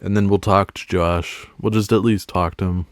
And then we'll talk to Josh. We'll just at least talk to him.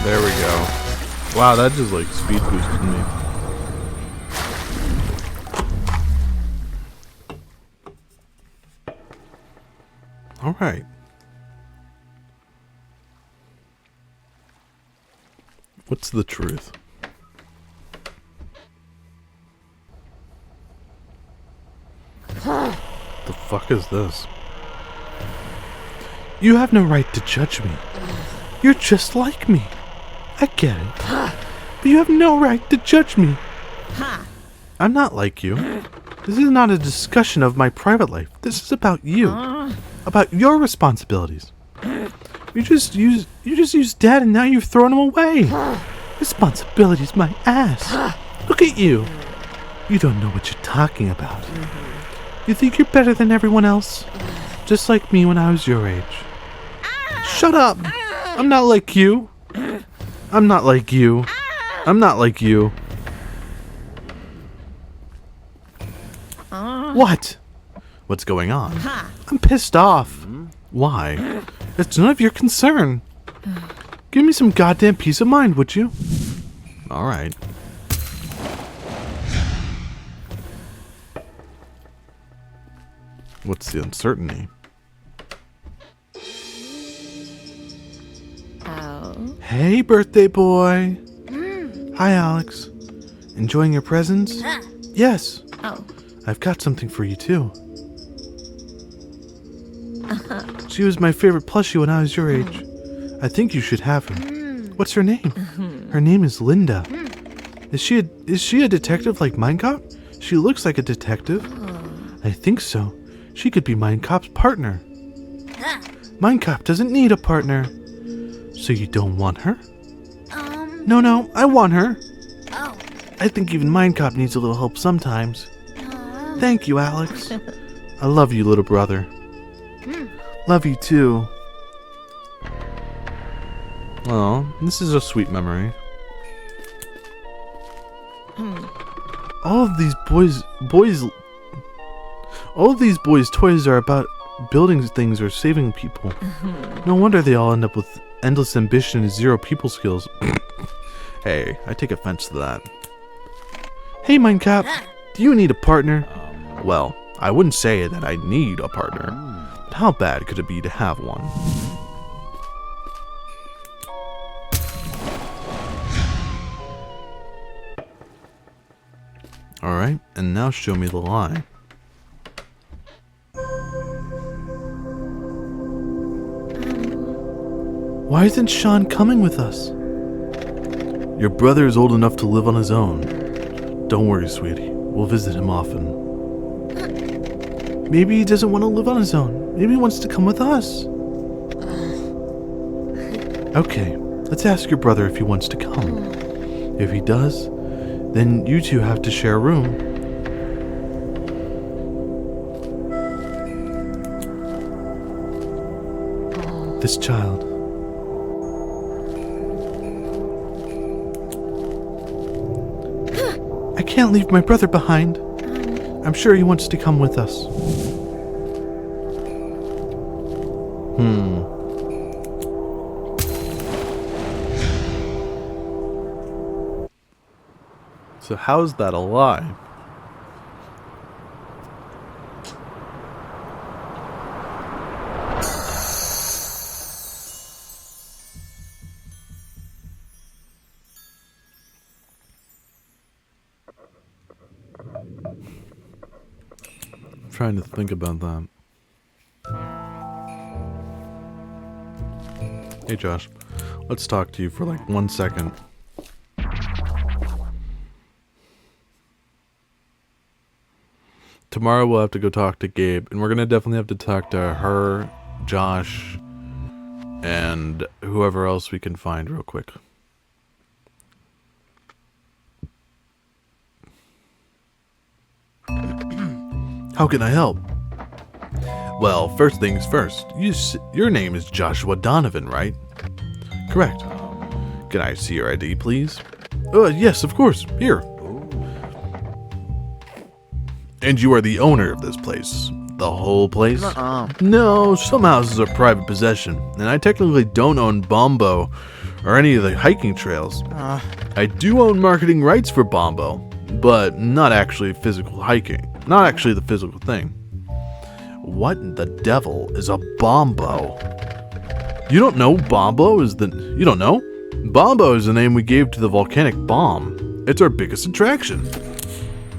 There we go. Wow, that just like speed boosted me. Alright. What's the truth? The fuck is this? You have no right to judge me. You're just like me. I get it. But you have no right to judge me. I'm not like you. This is not a discussion of my private life. This is about you. About your responsibilities. You just used Dad and now you've thrown him away. Responsibilities, my ass. Look at you. You don't know what you're talking about. You think you're better than everyone else? Just like me when I was your age. Shut up. I'm not like you. I'm not like you. I'm not like you. What? What's going on? I'm pissed off. Why? It's none of your concern. Give me some goddamn peace of mind, would you? Alright. What's the uncertainty? Hey, birthday boy. Hi, Alex. Enjoying your presents? Yes. I've got something for you, too. She was my favorite plushie when I was your age. I think you should have her. What's her name? Her name is Linda. Is she a detective like MindCop? She looks like a detective. I think so. She could be MindCop's partner. MindCop doesn't need a partner. So you don't want her? No, I want her. I think even MindCop needs a little help sometimes. Thank you, Alex. I love you, little brother. Love you too. Oh, this is a sweet memory. All of these boys' toys are about building things or saving people. No wonder they all end up with endless ambition and zero people skills. Hey, I take offense to that. Hey, MindCop, do you need a partner? Well, I wouldn't say that I need a partner, but how bad could it be to have one? Alright, and now show me the lie. Why isn't Sean coming with us? Your brother is old enough to live on his own. Don't worry, sweetie. We'll visit him often. Maybe he doesn't want to live on his own. Maybe he wants to come with us. Okay, let's ask your brother if he wants to come. If he does, then you two have to share a room. This child. I can't leave my brother behind. I'm sure he wants to come with us. So how's that a lie? I'm trying to think about that. Hey Josh, let's talk to you for like 1 second. Tomorrow we'll have to go talk to Gabe, and we're gonna definitely have to talk to her, Josh, and whoever else we can find real quick. How can I help? Well, first things first. Your name is Joshua Donovan, right? Correct. Can I see your ID, please? Yes, of course. Here. And you are the owner of this place? The whole place? No, some houses are private possession, and I technically don't own Bombo or any of the hiking trails. I do own marketing rights for Bombo, but not actually physical hiking. Not actually the physical thing. What in the devil is a Bombo? You don't know Bombo is the... You don't know? Bombo is the name we gave to the volcanic bomb. It's our biggest attraction.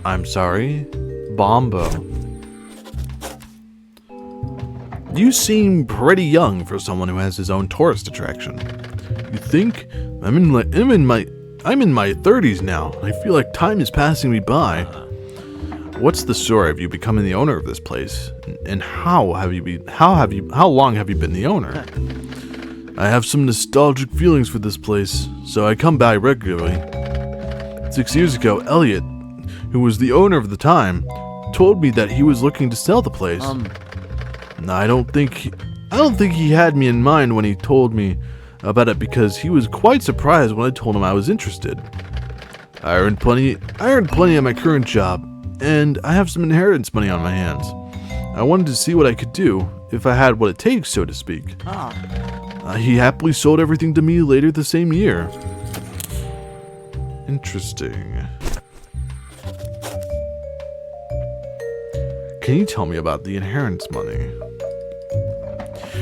I'm sorry? Bombo. You seem pretty young for someone who has his own tourist attraction. You think? I'm in my 30s now. I feel like time is passing me by. What's the story of you becoming the owner of this place? And how long have you been the owner? I have some nostalgic feelings for this place, so I come by regularly. 6 years ago, Elliot, who was the owner of the time, told me that he was looking to sell the place. I don't think he had me in mind when he told me about it, because he was quite surprised when I told him I was interested. I earned plenty at my current job, and I have some inheritance money on my hands. I wanted to see what I could do if I had what it takes, so to speak. He happily sold everything to me later the same year. Interesting. Can you tell me about the inheritance money?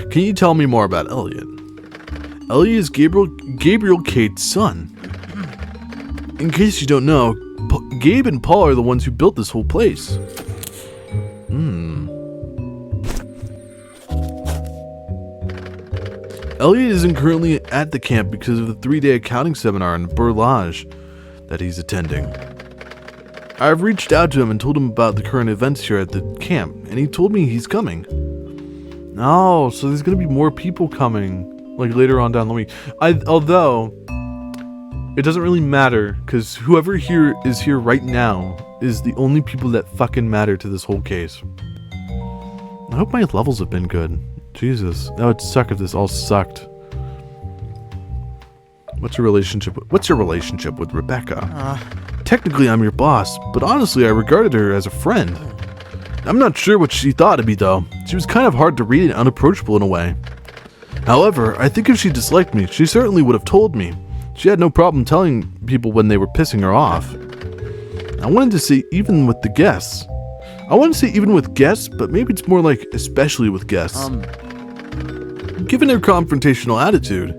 Can you tell me more about Elliot? Elliot is Gabriel Cade's son. In case you don't know, Gabe and Paul are the ones who built this whole place. Elliot isn't currently at the camp because of the 3-day accounting seminar in Burlage that he's attending. I've reached out to him and told him about the current events here at the camp, and he told me he's coming. Oh, so there's going to be more people coming, like later on down the week. Although, it doesn't really matter, because whoever here is here right now is the only people that fucking matter to this whole case. I hope my levels have been good. Jesus, that would suck if this all sucked. What's your relationship with Rebecca? Technically, I'm your boss, but honestly, I regarded her as a friend. I'm not sure what she thought of me, though. She was kind of hard to read and unapproachable in a way. However, I think if she disliked me, she certainly would have told me. She had no problem telling people when they were pissing her off. I wanted to say even with the guests. But maybe it's more like especially with guests. Given her confrontational attitude,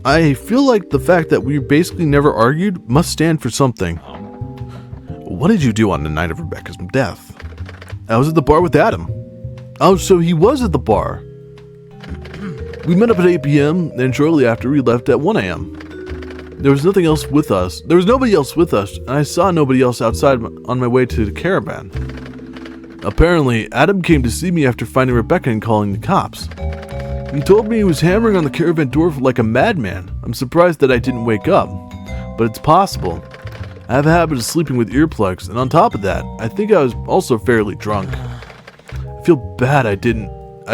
I feel like the fact that we basically never argued must stand for something. What did you do on the night of Rebecca's death? I was at the bar with Adam. Oh, so he was at the bar. We met up at 8 p.m. and shortly after we left at 1 a.m. There was nobody else with us, and I saw nobody else outside on my way to the caravan. Apparently, Adam came to see me after finding Rebecca and calling the cops. He told me he was hammering on the caravan door like a madman. I'm surprised that I didn't wake up, but it's possible. I have a habit of sleeping with earplugs, and on top of that, I think I was also fairly drunk. I feel bad I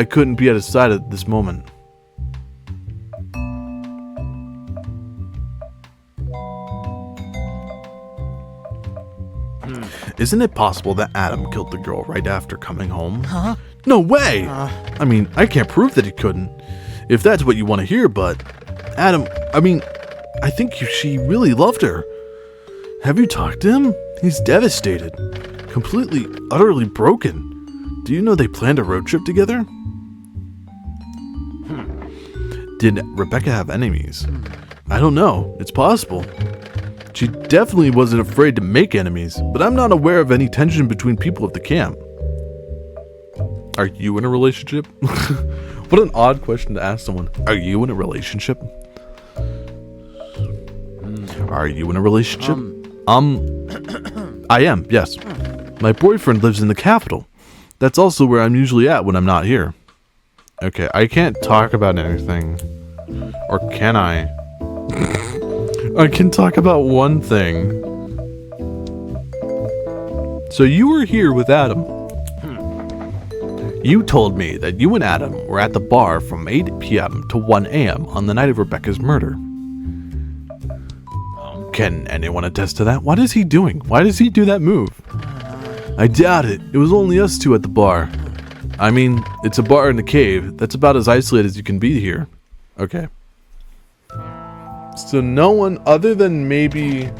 couldn't be at his side at this moment. Isn't it possible that Adam killed the girl right after coming home? Huh? No way! I mean, I can't prove that he couldn't, if that's what you want to hear, but Adam, I think she really loved her. Have you talked to him? He's devastated. Completely, utterly broken. Do you know they planned a road trip together? Did Rebecca have enemies? I don't know. It's possible. She definitely wasn't afraid to make enemies, but I'm not aware of any tension between people at the camp. Are you in a relationship? What an odd question to ask someone. Are you in a relationship? Are you in a relationship? I am, yes. My boyfriend lives in the capital. That's also where I'm usually at when I'm not here. Okay, I can't talk about anything. Or can I? I can talk about one thing. So you were here with Adam. You told me that you and Adam were at the bar from 8 p.m. to 1 a.m. on the night of Rebecca's murder. Can anyone attest to that? What is he doing? Why does he do that move? I doubt it. It was only us two at the bar. I mean, it's a bar in a cave. That's about as isolated as you can be here. Okay. So no one other than maybe...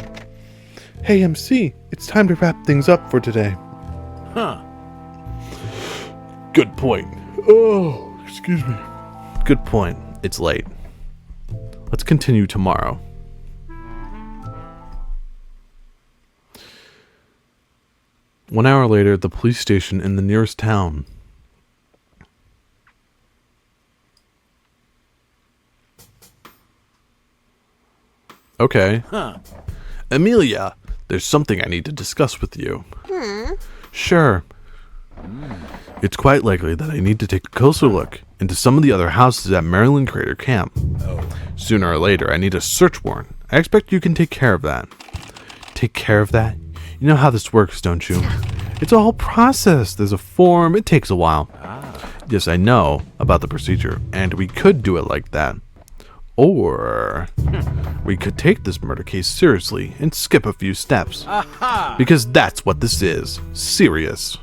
Hey, MC, it's time to wrap things up for today. Huh. Good point. Oh, excuse me. Good point. It's late. Let's continue tomorrow. One hour later at the police station in the nearest town. Okay. Huh. Amelia, there's something I need to discuss with you. Sure. It's quite likely that I need to take a closer look into some of the other houses at Maryland Crater Camp. Sooner or later, I need a search warrant. I expect you can take care of that. Take care of that? You know how this works, don't you? It's a whole process. There's a form. It takes a while. Yes, I know about the procedure, and we could do it like that. Or we could take this murder case seriously and skip a few steps. Because that's what this is. Serious.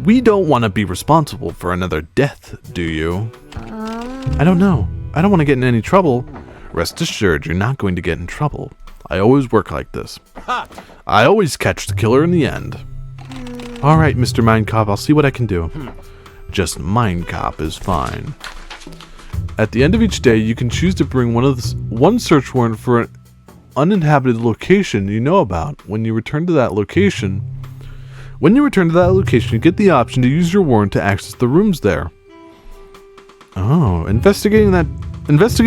We don't want to be responsible for another death, do you? I don't know. I don't want to get in any trouble. Rest assured, you're not going to get in trouble. I always work like this. I always catch the killer in the end. Alright, Mr. MindCop, I'll see what I can do. Just MindCop is fine. At the end of each day, you can choose to bring one search warrant for an uninhabited location you know about. When you return to that location, you get the option to use your warrant to access the rooms there. Oh, investigating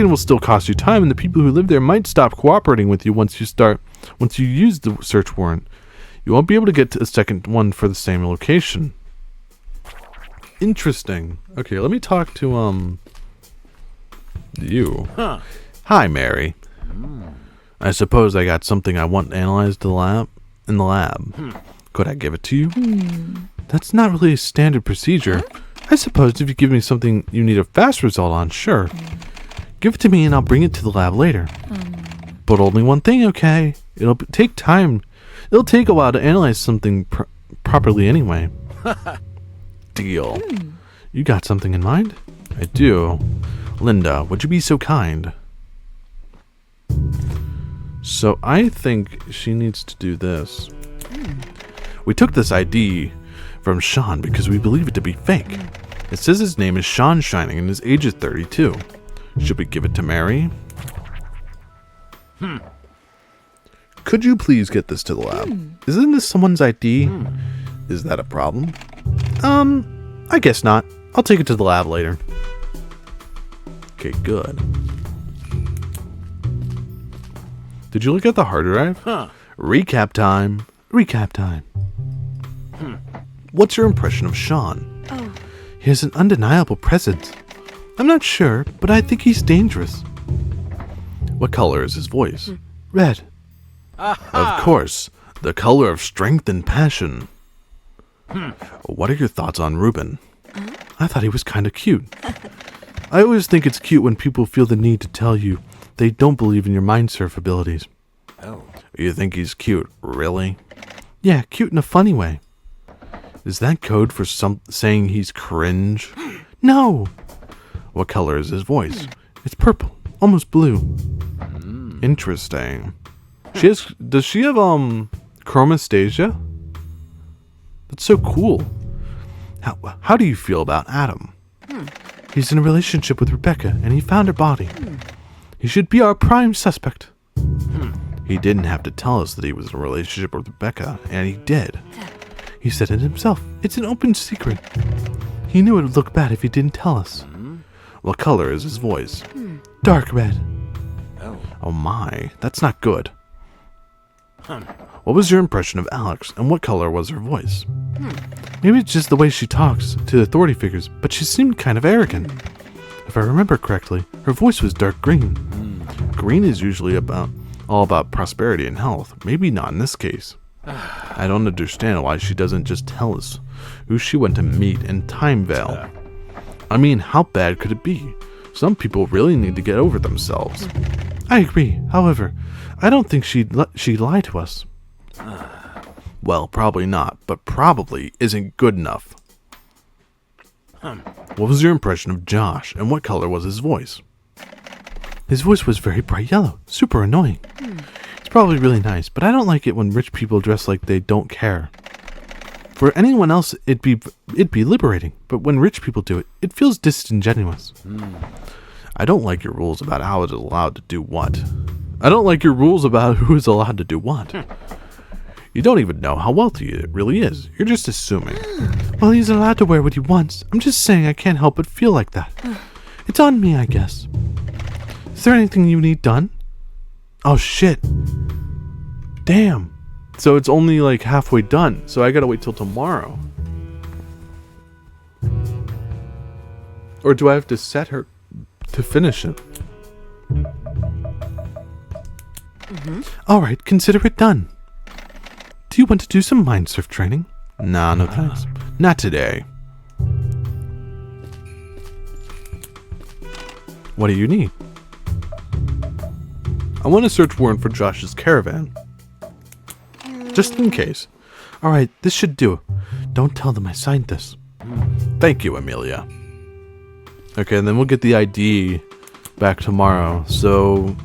will still cost you time, and the people who live there might stop cooperating with you once you use the search warrant. You won't be able to get to a second one for the same location. Interesting. Okay, let me talk to you. Huh. Hi, Mary. I suppose I got something I want analyzed in the lab. Could I give it to you? That's not really a standard procedure. I suppose if you give me something you need a fast result on, sure. Give it to me and I'll bring it to the lab later. But only one thing, okay? It'll take time. It'll take a while to analyze something properly anyway. Deal. You got something in mind? I do. Linda, would you be so kind? So I think she needs to do this. We took this ID from Sean because we believe it to be fake. It says his name is Sean Shining and his age is 32. Should we give it to Mary? Could you please get this to the lab? Isn't this someone's ID? Is that a problem? I guess not. I'll take it to the lab later. Okay, good. Did you look at the hard drive? Recap time. Recap time. What's your impression of Sean? He has an undeniable presence. I'm not sure, but I think he's dangerous. What color is his voice? Red. Of course, the color of strength and passion. What are your thoughts on Ruben? I thought he was kind of cute. I always think it's cute when people feel the need to tell you they don't believe in your mind surf abilities. You think he's cute, really? Yeah, cute in a funny way. Is that code for saying he's cringe? No! What color is his voice? It's purple, almost blue. Interesting. Does she have, chromastasia? That's so cool. How do you feel about Adam? He's in a relationship with Rebecca, and he found her body. He should be our prime suspect. He didn't have to tell us that he was in a relationship with Rebecca, and he did. He said it himself. It's an open secret. He knew it would look bad if he didn't tell us. What color is his voice? Dark red. Oh my, that's not good. What was your impression of Alex, and what color was her voice? Maybe it's just the way she talks to authority figures, but she seemed kind of arrogant. If I remember correctly, her voice was dark green. Green is usually all about prosperity and health. Maybe not in this case. I don't understand why she doesn't just tell us who she went to meet in Timevale. I mean, how bad could it be? Some people really need to get over themselves. I agree. However, I don't think she'd lie to us. Well, probably not, but probably isn't good enough. What was your impression of Josh, and what color was his voice? His voice was very bright yellow, super annoying. It's probably really nice, but I don't like it when rich people dress like they don't care. For anyone else, it'd be liberating, but when rich people do it, it feels disingenuous. I don't like your rules about how it is allowed to do what. I don't like your rules about who is allowed to do what. You don't even know how wealthy it really is. You're just assuming. Well, he's allowed to wear what he wants. I'm just saying I can't help but feel like that. It's on me, I guess. Is there anything you need done? Oh, shit. Damn. So it's only like halfway done. So I gotta wait till tomorrow. Or do I have to set her to finish it? Alright, consider it done. Do you want to do some mind surf training? Nah, no thanks. Not today. What do you need? I want a search warrant for Josh's caravan. Just in case. Alright, this should do. Don't tell them I signed this. Thank you, Amelia. Okay, and then we'll get the ID back tomorrow. So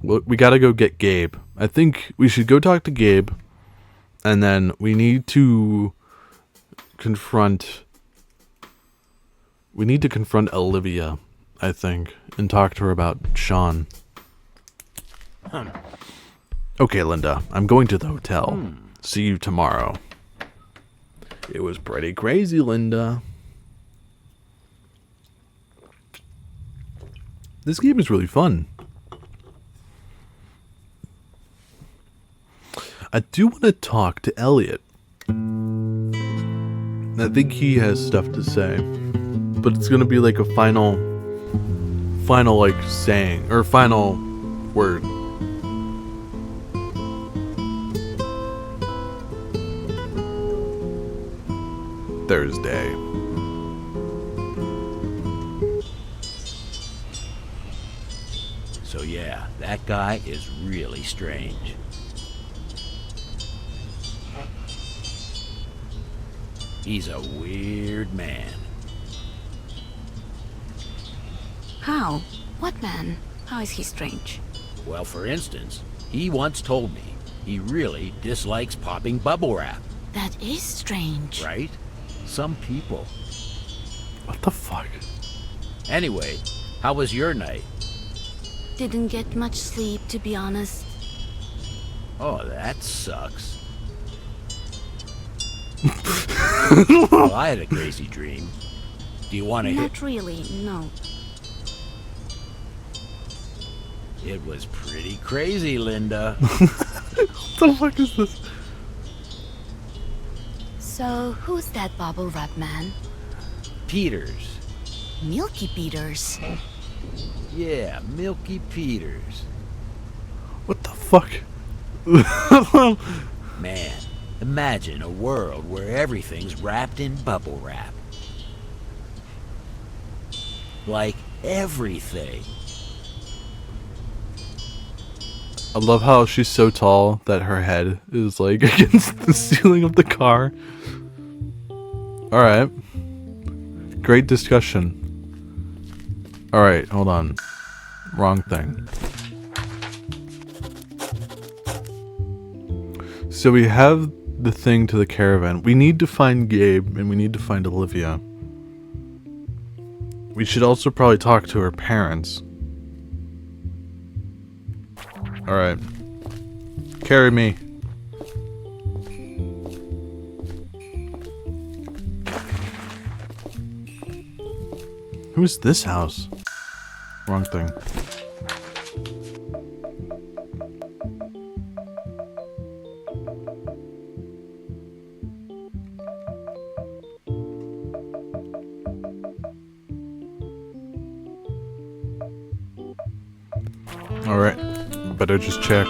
we gotta go get Gabe. I think we should go talk to Gabe, and then we need to confront Olivia, I think, and talk to her about Sean. Okay, Linda, I'm going to the hotel. See you tomorrow. It was pretty crazy, Linda. This game is really fun. I do want to talk to Elliot. I think he has stuff to say. But it's going to be like a final like saying, or final word. Thursday. So yeah, that guy is really strange. He's a weird man. How? What man? How is he strange? Well, for instance, he once told me he really dislikes popping bubble wrap. That is strange. Right? Some people. What the fuck? Anyway, how was your night? Didn't get much sleep, to be honest. Oh, that sucks. Well, I had a crazy dream. Do you want to hear? Not really, no. It was pretty crazy, Linda. What the fuck is this? So, who's that bubble wrap man? Peters. Milky Peters. Yeah, Milky Peters. What the fuck? Man, imagine a world where everything's wrapped in bubble wrap. Like everything. I love how she's so tall that her head is like against the ceiling of the car. Alright. Great discussion. Alright, hold on. Wrong thing. So we have the thing to the caravan. We need to find Gabe and we need to find Olivia. We should also probably talk to her parents. Alright. Carry me. Who's this house? Wrong thing. Alright. Better just check.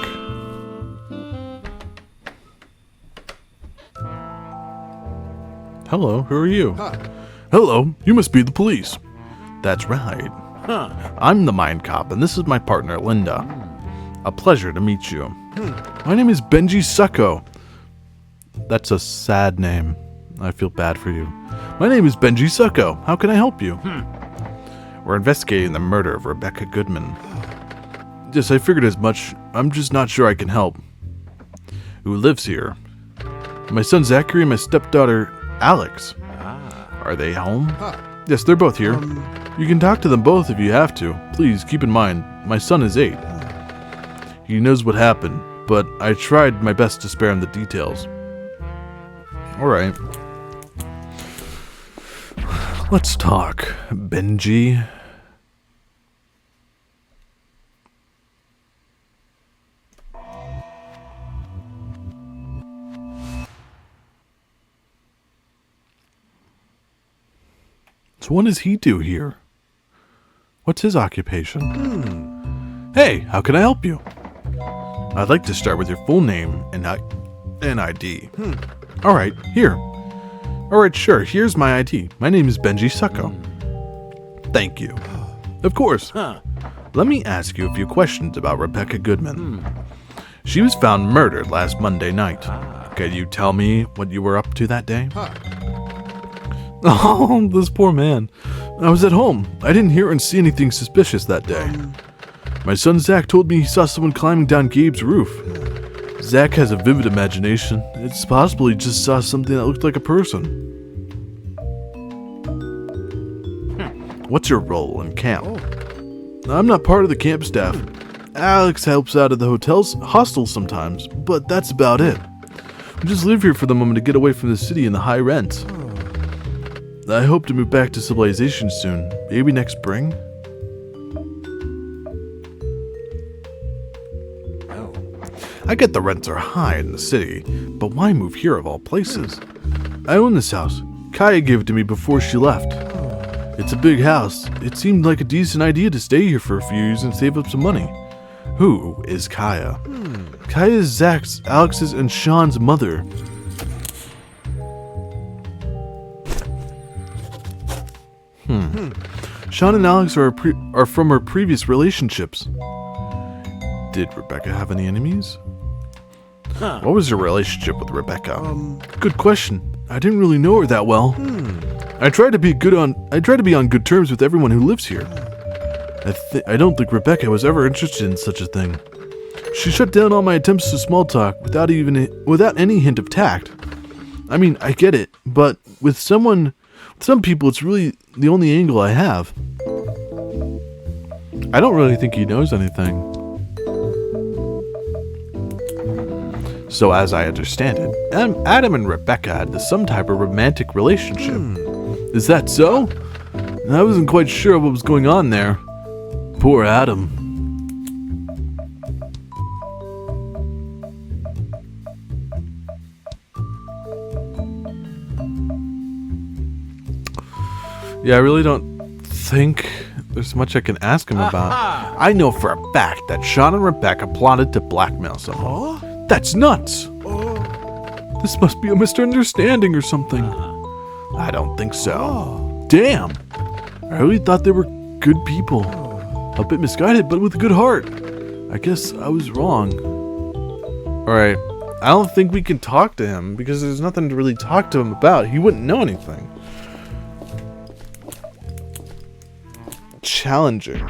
Hello, who are you? Hello, you must be the police. That's right. I'm the MindCop, and this is my partner, Linda. A pleasure to meet you. My name is Benji Sucko. That's a sad name. I feel bad for you. My name is Benji Sucko. How can I help you? We're investigating the murder of Rebecca Goodman. Yes, I figured as much. I'm just not sure I can help. Who lives here? My son Zachary and my stepdaughter Alex. Are they home? Yes, they're both here. You can talk to them both if you have to. Please keep in mind, my son is 8. He knows what happened, but I tried my best to spare him the details. Alright. Let's talk, Benji. So what does he do here? What's his occupation? Hey, how can I help you? I'd like to start with your full name and ID. Alright, here. Alright, sure, here's my ID. My name is Benji Sucko. Thank you. Of course. Let me ask you a few questions about Rebecca Goodman. She was found murdered last Monday night. Can you tell me what you were up to that day? Oh, this poor man. I was at home. I didn't hear and see anything suspicious that day. My son Zach told me he saw someone climbing down Gabe's roof. Zach has a vivid imagination. It's possible he just saw something that looked like a person. What's your role in camp? I'm not part of the camp staff. Alex helps out at the hostels sometimes, but that's about it. We just live here for the moment to get away from the city and the high rent. I hope to move back to civilization soon, maybe next spring. I get the rents are high in the city, but why move here of all places? I own this house. Kaya gave it to me before she left. It's a big house. It seemed like a decent idea to stay here for a few years and save up some money. Who is Kaya? Kaya is Zach's, Alex's, and Sean's mother. Sean and Alex are from her previous relationships. Did Rebecca have any enemies? What was your relationship with Rebecca? Good question. I didn't really know her that well. I try to be on good terms with everyone who lives here. I don't think Rebecca was ever interested in such a thing. She shut down all my attempts to small talk without any hint of tact. I mean, I get it, but with some people, it's really the only angle I have. I don't really think he knows anything. So as I understand it, Adam and Rebecca had some type of romantic relationship. Is that so? I wasn't quite sure what was going on there. Poor Adam. Yeah, I really don't think there's much I can ask him about. I know for a fact that Sean and Rebecca plotted to blackmail someone. That's nuts! This must be a misunderstanding or something. I don't think so. Damn! I really thought they were good people. A bit misguided, but with a good heart. I guess I was wrong. Alright, I don't think we can talk to him because there's nothing to really talk to him about. He wouldn't know anything. Challenging.